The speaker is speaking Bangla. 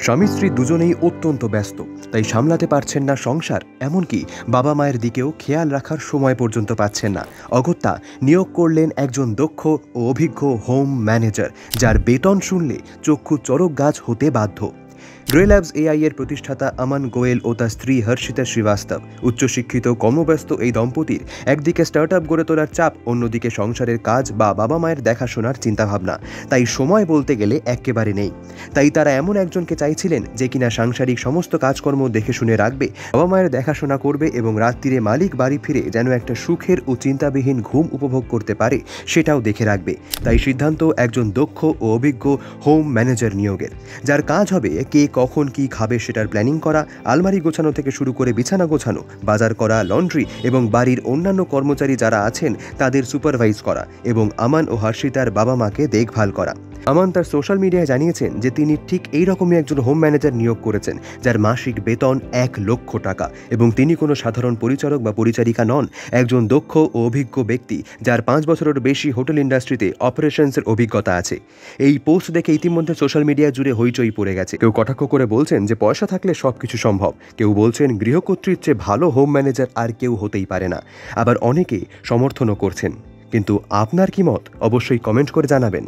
স্বামী স্ত্রী দুজনেই অত্যন্ত ব্যস্ত, তাই সামলাতে পারছেন না সংসার, এমনকি বাবা মায়ের দিকেও খেয়াল রাখার সময় পর্যন্ত পাচ্ছেন না। অগত্যা নিয়োগ করলেন একজন দক্ষ ও অভিজ্ঞ হোম ম্যানেজার, যার বেতন শুনলে চক্ষু চড়ক গাছ হতে বাধ্য। গ্রে ল্যাবস এআই এর প্রতিষ্ঠাতা আমান গোয়েল ও তার স্ত্রী হর্ষিতা শ্রীবাস্তব উচ্চশিক্ষিত কর্মব্যস্ত এই দম্পতির একদিকে স্টার্টআপ গড়ে তোলার চাপ, অন্যদিকে সংসারের কাজ বা বাবা মায়ের দেখাশোনার চিন্তাভাবনা। তাই সময় বলতে গেলে একেবারে নেই। তাই তারা এমন একজনকে চাইছিলেন যে কিনা সাংসারিক সমস্ত কাজকর্ম দেখে শুনে রাখবে, বাবা মায়ের দেখাশোনা করবে এবং রাত্রিরে মালিক বাড়ি ফিরে যেন একটা সুখের ও চিন্তাবিহীন ঘুম উপভোগ করতে পারে সেটাও দেখে রাখবে। তাই সিদ্ধান্ত একজন দক্ষ ও অভিজ্ঞ হোম ম্যানেজার নিয়োগের, যার কাজ হবে কে কখন কি খাবে সেটার প্ল্যানিং করা, আলমারি গোছানো থেকে শুরু করে বিছানা গোছানো, বাজার করা, লন্ড্রি এবং বাড়ির অন্যান্য কর্মচারী যারা আছেন তাদের সুপারভাইজ করা এবং আমান ও হর্ষিতার বাবা মাকে দেখভাল করা। আমান তার সোশ্যাল মিডিয়ায় জানিয়েছেন যে তিনি ঠিক এই রকমই একজন হোম ম্যানেজার নিয়োগ করেছেন, যার মাসিক বেতন 1,00,000 টাকা এবং তিনি কোনো সাধারণ পরিচারক বা পরিচারিকা নন, একজন দক্ষ ও অভিজ্ঞ ব্যক্তি যার 5 বছরের বেশি হোটেল ইন্ডাস্ট্রিতে অপারেশনসের অভিজ্ঞতা আছে। এই পোস্ট দেখে ইতিমধ্যে সোশ্যাল মিডিয়া জুড়ে হইচই পড়ে গেছে। কেউ কটাক্ষ করে বলছেন যে পয়সা থাকলে সবকিছু সম্ভব, কেউ বলছেন গৃহকর্ত্রীর চেয়ে ভালো হোম ম্যানেজার আর কেউ হতেই পারে না, আবার অনেকে সমর্থনও করছেন। কিন্তু আপনার কি মত অবশ্যই কমেন্ট করে জানাবেন।